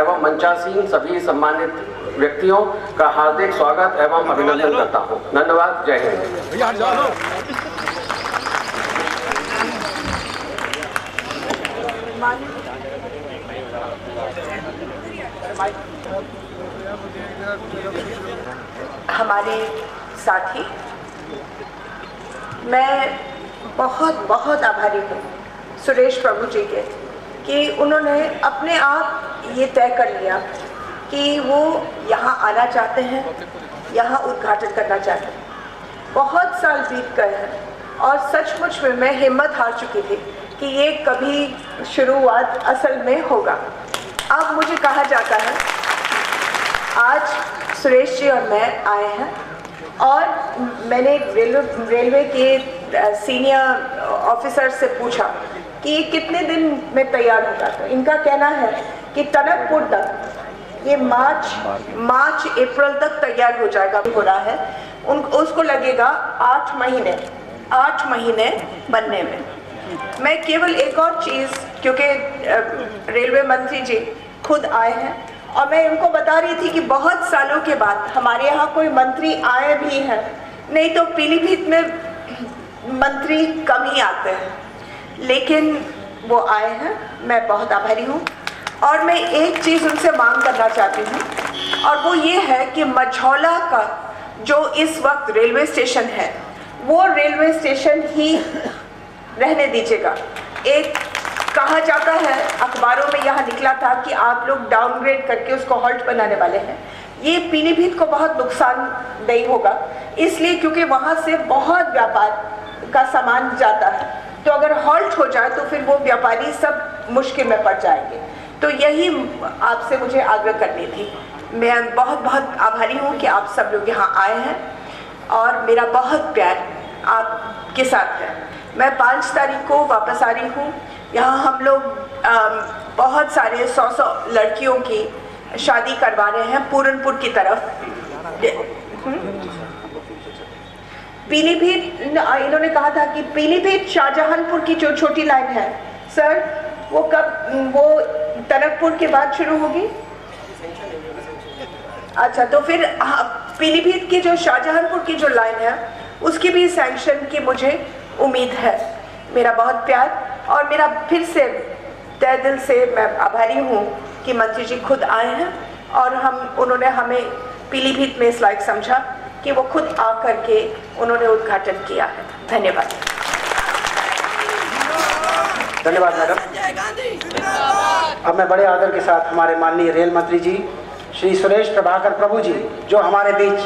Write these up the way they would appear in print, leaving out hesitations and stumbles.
एवं मंचासीन सभी सम्मानित व्यक्तियों का हार्दिक स्वागत एवं अभिनंदन करता हूँ। धन्यवाद। जय हिंद। हमारे साथी, मैं बहुत बहुत आभारी हूँ सुरेश प्रभु जी के कि उन्होंने अपने आप ये तय कर लिया कि वो यहाँ आना चाहते हैं, यहाँ उद्घाटन करना चाहते हैं। बहुत साल बीत गए हैं और सचमुच में मैं हिम्मत हार चुकी थी कि ये कभी शुरुआत असल में होगा। अब मुझे कहा जाता है आज सुरेश जी और मैं आए हैं और मैंने रेलवे के सीनियर ऑफिसर से पूछा कि ये कितने दिन में तैयार होगा। तो इनका कहना है कि टनकपुर तक ये मार्च अप्रैल तक तैयार हो जाएगा। हो रहा है उसको लगेगा 8 महीने बनने में। मैं केवल एक और चीज़, क्योंकि रेलवे मंत्री जी खुद आए हैं और मैं उनको बता रही थी कि बहुत सालों के बाद हमारे यहाँ कोई मंत्री आए भी हैं, नहीं तो पीलीभीत में मंत्री कम ही आते हैं, लेकिन वो आए हैं। मैं बहुत आभारी हूँ और मैं एक चीज़ उनसे मांग करना चाहती हूँ और वो ये है कि मझौला का जो इस वक्त रेलवे स्टेशन है वो रेलवे स्टेशन ही रहने दीजिएगा। एक कहा जाता है, अखबारों में यहाँ निकला था कि आप लोग डाउनग्रेड करके उसको हॉल्ट बनाने वाले हैं। ये पीलीभीत को बहुत नुकसानदेह होगा, इसलिए क्योंकि वहाँ से बहुत व्यापार का सामान जाता है, तो अगर हॉल्ट हो जाए तो फिर वो व्यापारी सब मुश्किल में पड़ जाएंगे। तो यही आपसे मुझे आग्रह करनी थी। मैं बहुत बहुत आभारी हूँ कि आप सब लोग यहाँ आए हैं और मेरा बहुत प्यार आपके साथ है। मैं 5 तारीख को वापस आ रही हूँ। यहाँ हम लोग बहुत सारे 100 लड़कियों की शादी करवा रहे हैं पूरनपुर की तरफ। पीलीभीत, इन्होंने कहा था कि पीलीभीत शाहजहानपुर की जो छोटी लाइन है सर, वो कब, वो टनकपुर के बाद शुरू होगी? अच्छा, तो फिर पीलीभीत की जो शाहजहानपुर की जो लाइन है उसकी भी सैंक्शन की मुझे उम्मीद है। मेरा बहुत प्यार और मेरा फिर से तहे दिल से मैं आभारी हूँ कि मंत्री जी खुद आए हैं और उन्होंने हमें पीलीभीत में इस लायक समझा कि वो खुद आकर के उन्होंने उद्घाटन किया है। धन्यवाद। धन्यवाद मैडम। अब मैं बड़े आदर के साथ हमारे माननीय रेल मंत्री जी श्री सुरेश प्रभाकर प्रभु जी, जो हमारे बीच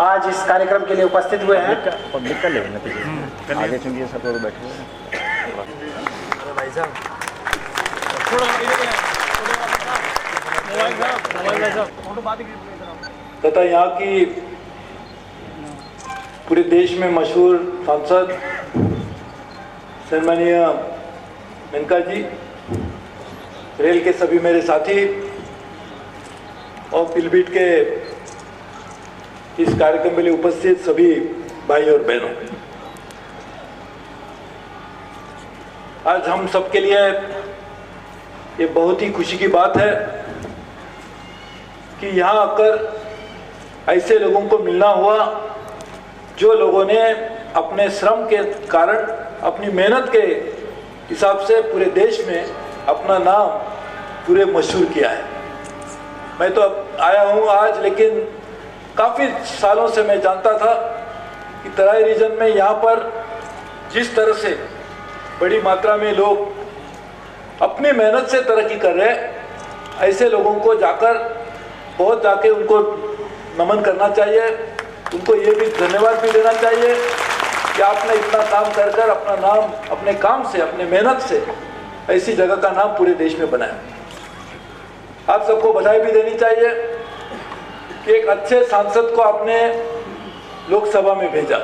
आज इस कार्यक्रम के लिए उपस्थित हुए हैं। पब्लिक का लेवल नतीजे आगे चुनिए, सब लोग बैठे हुए हैं। भाई साहब तथा यहाँ की पूरे देश में मशहूर सांसद सम्मानीय मेनका जी, रेल के सभी मेरे साथी और पीलीभीत के इस कार्यक्रम के लिए उपस्थित सभी भाई और बहनों, आज हम सबके लिए ये बहुत ही खुशी की बात है कि यहाँ आकर ऐसे लोगों को मिलना हुआ जो लोगों ने अपने श्रम के कारण, अपनी मेहनत के हिसाब से पूरे देश में अपना नाम पूरे मशहूर किया है। मैं तो अब आया हूँ आज, लेकिन काफ़ी सालों से मैं जानता था कि तराई रीजन में यहाँ पर जिस तरह से बड़ी मात्रा में लोग अपनी मेहनत से तरक्की कर रहे हैं, ऐसे लोगों को जाके उनको नमन करना चाहिए। उनको ये भी धन्यवाद भी देना चाहिए कि आपने इतना काम कर अपना नाम अपने काम से, अपने मेहनत से ऐसी जगह का नाम पूरे देश में बनाया। आप सबको बधाई भी देनी चाहिए कि एक अच्छे सांसद को आपने लोकसभा में भेजा।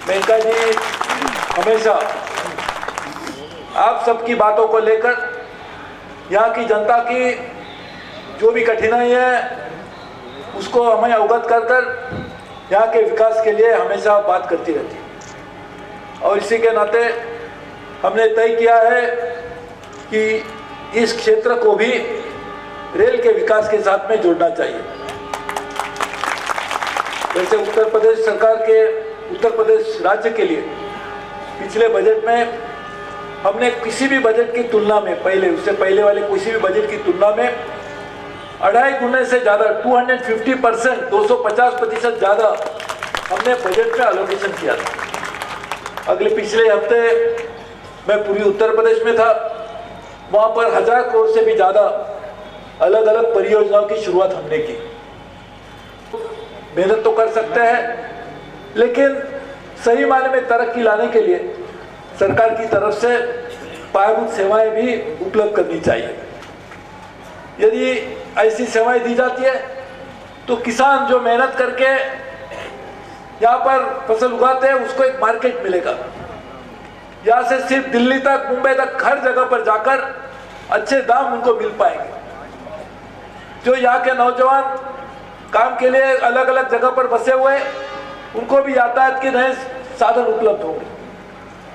मेनका जी हमेशा आप सबकी बातों को लेकर, यहाँ की जनता की जो भी कठिनाई है उसको हमें अवगत कर यहाँ के विकास के लिए हमेशा बात करती रहती है। और इसी के नाते हमने तय किया है कि इस क्षेत्र को भी रेल के विकास के साथ में जोड़ना चाहिए। जैसे उत्तर प्रदेश सरकार के, उत्तर प्रदेश राज्य के लिए पिछले बजट में हमने किसी भी बजट की तुलना में, उससे पहले वाले किसी भी बजट की तुलना में 2.5 गुने से ज़्यादा 250%, 250% ज़्यादा हमने बजट में एलोकेशन किया था। पिछले हफ्ते मैं पूरी उत्तर प्रदेश में था, वहाँ पर 1000 करोड़ से भी ज़्यादा अलग अलग परियोजनाओं की शुरुआत हमने की। मेहनत तो कर सकते हैं, लेकिन सही मायने में तरक्की लाने के लिए सरकार की तरफ से पायाभूत सेवाएं भी उपलब्ध करनी चाहिए। यदि ऐसी सेवाएं दी जाती है तो किसान जो मेहनत करके यहाँ पर फसल उगाते हैं उसको एक मार्केट मिलेगा। यहाँ से सिर्फ दिल्ली तक, मुंबई तक, हर जगह पर जाकर अच्छे दाम उनको मिल पाएंगे। जो यहाँ के नौजवान काम के लिए अलग अलग जगह पर बसे हुए हैं, उनको भी यातायात के नए साधन उपलब्ध होंगे।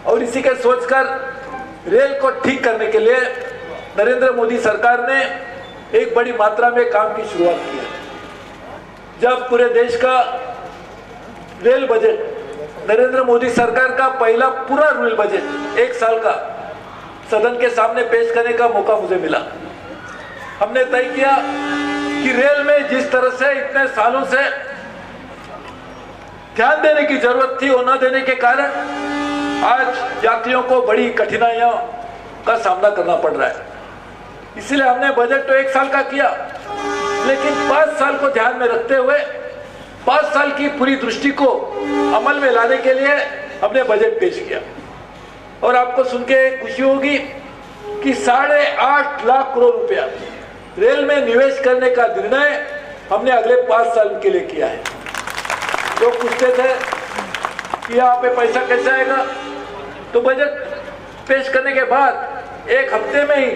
और इसी के सोचकर रेल को ठीक करने के लिए नरेंद्र मोदी सरकार ने एक बड़ी मात्रा में काम की शुरुआत की है। जब पूरे देश का रेल बजट, नरेंद्र मोदी सरकार का पहला पूरा रेल बजट 1 साल का सदन के सामने पेश करने का मौका मुझे मिला, हमने तय किया कि रेल में जिस तरह से इतने सालों से ध्यान देने की जरूरत थी, वो न देने के कारण आज यात्रियों को बड़ी कठिनाइयों का सामना करना पड़ रहा है। इसलिए हमने बजट तो 1 साल का किया, लेकिन 5 साल को ध्यान में रखते हुए 5 साल की पूरी दृष्टि को अमल में लाने के लिए हमने बजट पेश किया। और आपको सुन के खुशी होगी कि 8.5 लाख करोड़ रुपया रेल में निवेश करने का निर्णय हमने अगले 5 साल के लिए किया है। जो पूछते थे कि यहाँ पे पैसा कैसे आएगा, तो बजट पेश करने के बाद 1 हफ्ते में ही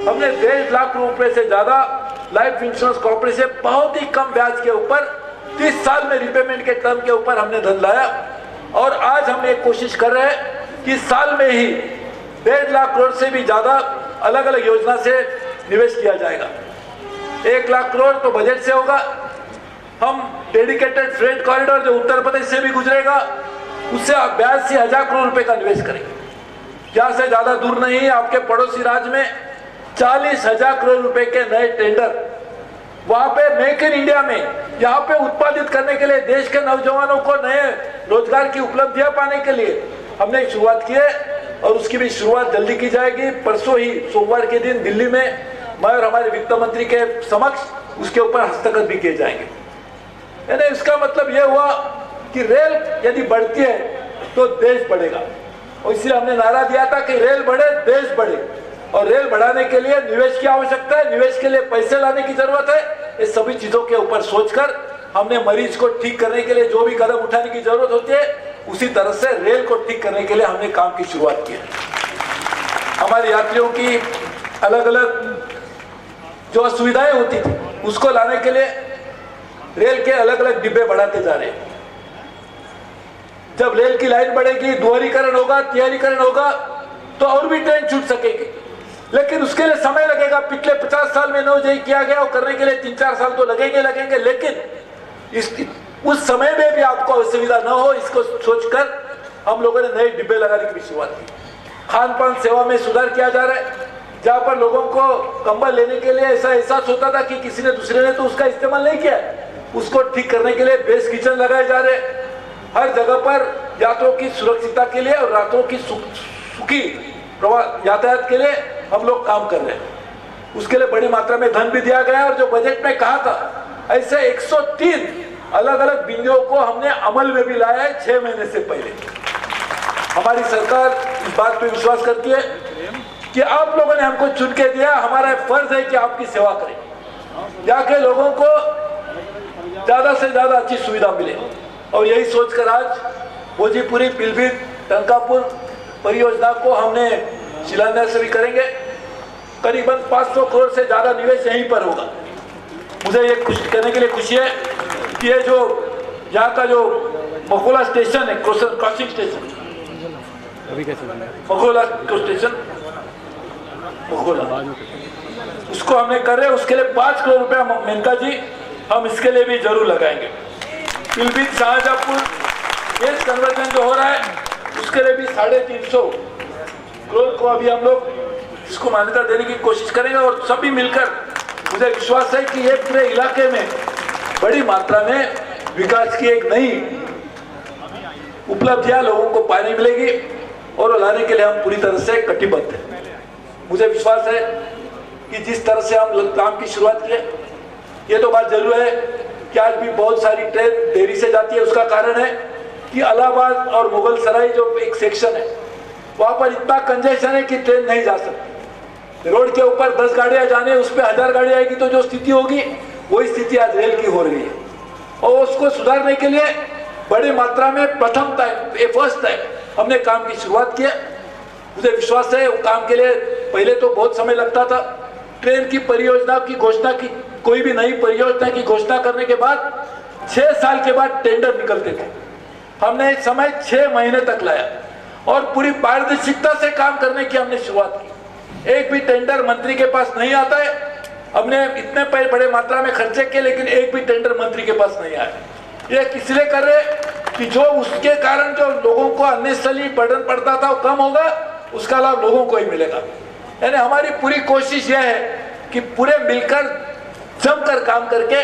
हमने 1.5 लाख रुपए से ज्यादा लाइफ इंश्योरेंस कॉर्पोरेशन बहुत ही कम ब्याज के ऊपर 30 साल में रिपेमेंट के टर्म के ऊपर हमने धन लाया। और आज हम एक कोशिश कर रहे हैं कि साल में ही 1.5 लाख करोड़ से भी ज्यादा अलग अलग योजना से निवेश किया जाएगा। 1 लाख करोड़ तो बजट से होगा। हम डेडिकेटेड फ्रेट कॉरिडोर जो उत्तर प्रदेश से भी गुजरेगा, उससे 82,000 करोड़ रुपए का निवेश करेंगे। यहाँ से ज्यादा दूर नहीं, आपके पड़ोसी राज्य में 40,000 करोड़ रुपए के नए टेंडर, वहां पे मेक इन इंडिया में यहाँ पे उत्पादित करने के लिए, देश के नौजवानों को नए रोजगार की उपलब्धियां पाने के लिए हमने शुरुआत की है। और उसकी भी शुरुआत जल्दी की जाएगी। परसों ही सोमवार के दिन दिल्ली में मैं और हमारे वित्त मंत्री के समक्ष उसके ऊपर हस्तक्षेप भी किए जाएंगे। यानी इसका मतलब यह हुआ कि रेल यदि बढ़ती है तो देश बढ़ेगा। और इसलिए हमने नारा दिया था कि रेल बढ़े देश बढ़े। और रेल बढ़ाने के लिए निवेश की आवश्यकता है, निवेश के लिए पैसे लाने की जरूरत है। इस सभी चीजों के ऊपर सोचकर हमने मरीज को ठीक करने के लिए जो भी कदम उठाने की जरूरत होती है, उसी तरह से रेल को ठीक करने के लिए हमने काम की शुरुआत की है। हमारे यात्रियों की अलग अलग जो असुविधाएं होती थी, उसको लाने के लिए रेल के अलग अलग डिब्बे बढ़ाते जा रहे हैं। जब रेल की लाइन बढ़ेगी, दोहरीकरण होगा, तिहारीकरण होगा, तो और भी ट्रेन छूट सकेगी। लेकिन उसके लिए समय लगेगा। पिछले 50 साल में नौजई किया गया और करने के लिए 3-4 साल तो लगेंगे। लेकिन उस समय में भी आपको असुविधा न हो, इसको सोचकर हम लोगों ने नए डिब्बे लगाने की भी शुरुआत की। खान पान सेवा में सुधार किया जा रहा है। जहाँ पर लोगों को कंबल लेने के लिए ऐसा एहसास होता था कि किसी ने दूसरे ने तो उसका इस्तेमाल नहीं किया, उसको ठीक करने के लिए बेस किचन लगाए जा रहे। हर जगह पर यात्रियों की सुरक्षितता के लिए और यात्रियों की सुखी यातायात के लिए हम लोग काम कर रहे हैं। उसके लिए बड़ी मात्रा में धन भी दिया गया। और जो बजट में कहा था, ऐसे 103 अलग अलग बिंदुओं को हमने अमल में भी लाया है 6 महीने से पहले। हमारी सरकार इस बात पे विश्वास करती है कि आप लोगों ने हमको चुन के दिया, हमारा फर्ज है कि आपकी सेवा करें, जाके लोगों को ज्यादा से ज्यादा अच्छी सुविधा मिले। और यही सोचकर आज भोजीपुरी, पीलीभीत, टंकापुर परियोजना को हमने शिलान्यास भी करेंगे। करीबन 500 करोड़ से ज्यादा निवेश यहीं पर होगा। मुझे ये कहने के लिए खुशी है कि ये जो यहाँ का जो मखोला स्टेशन है, क्रॉसिंग स्टेशन, मखोला स्टेशन, मखोला, उसको हमने कर रहे, उसके लिए 5 करोड़ रुपया मेनका जी हम इसके लिए भी जरूर लगाएंगे। पीलीभीत शाहजहांपुर गेज कन्वर्जन जो हो रहा है उसके लिए भी 350 करोड़ को अभी हम लोग इसको मान्यता देने की कोशिश करेंगे और सभी मिलकर मुझे विश्वास है कि ये पूरे इलाके में बड़ी मात्रा में विकास की एक नई उपलब्धियां लोगों को पानी मिलेगी और लाने के लिए हम पूरी तरह से कटिबद्ध हैं। मुझे विश्वास है कि जिस तरह से हम काम की शुरुआत किए, ये तो बात जरूर है कि आज भी बहुत सारी ट्रेन देरी से जाती है। उसका कारण है कि इलाहाबाद और मुगल सराय जो एक सेक्शन है वहां पर इतना कंजेशन है कि ट्रेन नहीं जा सकती। रोड के ऊपर 10 गाड़ियां जाने, उस पर 1000 गाड़ी आएगी तो जो स्थिति होगी वही स्थिति आज रेल की हो रही है। और उसको सुधारने के लिए बड़ी मात्रा में प्रथम टाइम, फर्स्ट टाइम हमने काम की शुरुआत की। मुझे विश्वास है वो काम के लिए पहले तो बहुत समय लगता था। ट्रेन की परियोजना की घोषणा की, कोई भी नई परियोजना की घोषणा करने के बाद 6 साल के बाद टेंडर निकलते थे। हमने इस समय 6 महीने तक लाया और पूरी पारदर्शिता से काम करने की हमने शुरुआत की। एक भी टेंडर मंत्री के पास नहीं आता है। हमने इतने बड़े मात्रा में खर्चे किए लेकिन एक भी टेंडर मंत्री के पास नहीं आया। ये इसलिए कर रहे कि जो उसके कारण जो लोगों को अननेसेसरी बर्डन पड़ता था वो कम होगा, उसका लाभ लोगों को ही मिलेगा। यानी हमारी पूरी कोशिश यह है कि पूरे मिलकर जमकर काम करके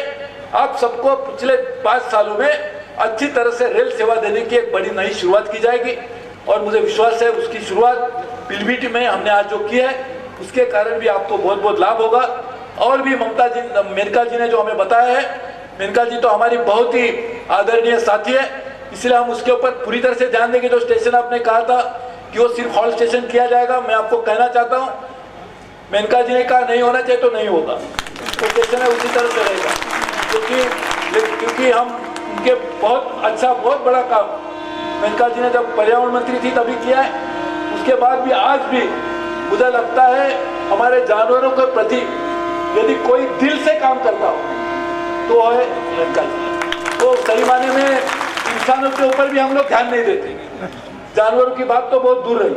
आप सबको पिछले 5 सालों में अच्छी तरह से रेल सेवा देने की एक बड़ी नई शुरुआत की जाएगी। और मुझे विश्वास है उसकी शुरुआत पीलीभीत में हमने आज जो की है उसके कारण भी आपको बहुत बहुत लाभ होगा। और भी मेनका जी ने जो हमें बताया है, मेनका जी तो हमारी बहुत ही आदरणीय साथी है, इसलिए हम उसके ऊपर पूरी तरह से ध्यान देंगे। जो स्टेशन आपने कहा था कि वो सिर्फ हॉल्ट स्टेशन किया जाएगा, मैं आपको कहना चाहता हूँ मेनका जी ने कहा नहीं होना चाहिए तो नहीं होगा, तो स्टेशन है उसी तरह से रहेगा। क्योंकि हम उनके बहुत बड़ा काम मेनका जी ने जब पर्यावरण मंत्री थी तभी किया है, उसके बाद भी आज भी मुझे लगता है हमारे जानवरों के प्रति यदि कोई दिल से काम करता हो तो है मेनका जी। तो सही माने में इंसानों के ऊपर भी हम लोग ध्यान नहीं देते, जानवरों की बात तो बहुत दूर रही,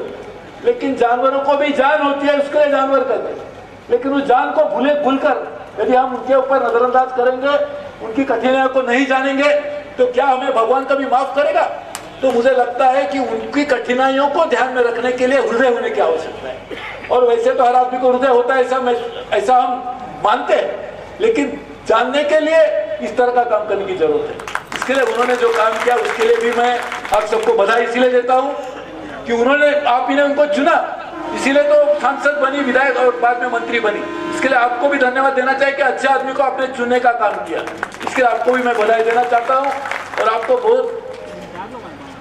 लेकिन जानवरों को भी जान होती है, उसके लिए जानवर करते हैं। लेकिन उस जान को भूलकर यदि हम उनके ऊपर नजरअंदाज करेंगे, उनकी कठिनाइयों को नहीं जानेंगे तो क्या हमें भगवान कभी माफ करेगा? तो मुझे लगता है कि उनकी कठिनाइयों को ध्यान में रखने के लिए हृदय होने की आवश्यकता है। और वैसे तो हर आदमी को हृदय होता है ऐसा हम मानते हैं, लेकिन जानने के लिए इस तरह का काम करने की जरूरत है। इसके लिए उन्होंने जो काम किया उसके लिए भी मैं आप सबको बधाई इसलिए देता हूँ कि उन्होंने, आप ही ने उनको चुना, इसीलिए तो सांसद बनी, विधायक और बाद में मंत्री बनी। इसके लिए आपको भी धन्यवाद देना चाहिए कि अच्छे आदमी को आपने चुनने का काम किया। इसके लिए आपको भी मैं बधाई देना चाहता हूँ और आपको बहुत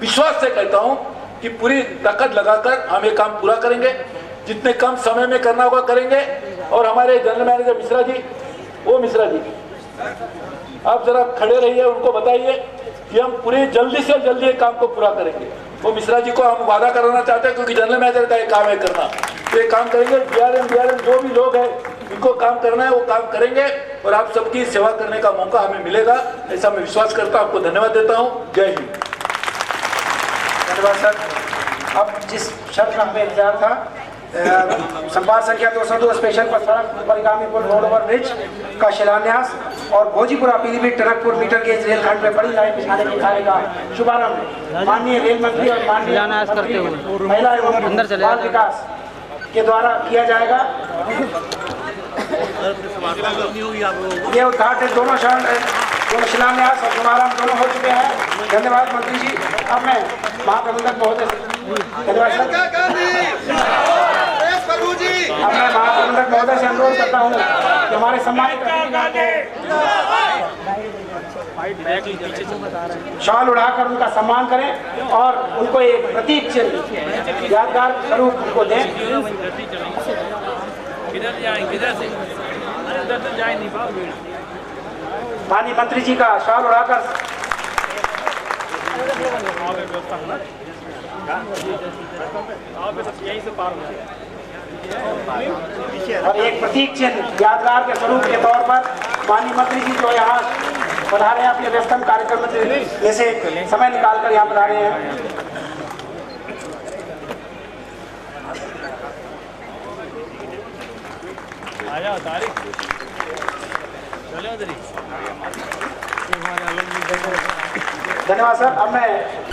विश्वास से कहता हूँ कि पूरी ताकत लगाकर हम ये काम पूरा करेंगे, जितने कम समय में करना होगा करेंगे। और हमारे जनरल मैनेजर मिश्रा जी, वो मिश्रा जी आप जरा खड़े रहिए, उनको बताइए कि हम पूरे जल्दी से जल्दी ये काम को पूरा करेंगे। वो मिश्रा जी को हम वादा कराना चाहते हैं क्योंकि जनरल मैनेजर का ये काम है करना, तो ये काम करेंगे। बीआरएम जो भी लोग हैं इनको काम करना है वो काम करेंगे और आप सबकी सेवा करने का मौका हमें मिलेगा, ऐसा मैं विश्वास करता हूँ। आपको धन्यवाद देता हूँ। जय हिंद। धन्यवाद सर। अब जिस शर्त का हमें इंतजार था, संपाद संख्या 202 स्पेशल पर सड़क परिगामी पुल रोड ओवर ब्रिज का शिलान्यास और भोजीपुरा पीलीभीत टनकपुर मीटर गेज रेलखंड में बड़ी लाइन बिछाने के कार्य का शुभारंभ माननीय रेल मंत्री और माननीय महिला एवं बाल विकास के द्वारा किया जाएगा। ये उद्घाटन दोनों शिलान्यास और शुभारंभ दोनों हो चुके हैं। धन्यवाद मंत्री जी। अब मैं महाप्रबंधक महोदय से अनुरोध करता हूँ कि हमारे सम्मानित शॉल उड़ाकर उनका सम्मान करें और उनको एक प्रतीक चिन्ह यादगार स्वरूप उनको दें। माननीय मंत्री जी का शॉल उड़ाकर और एक प्रतीक चिन्ह यादगार के स्वरूप के तौर पर माननीय मंत्री जी जो यहाँ पधारे हैं, अपने व्यस्तम कार्यक्रम में से समय निकालकर यहाँ पधारे हैं। आ जाओ तारीख चलो उधर ही धन्यवाद सर। अब मैं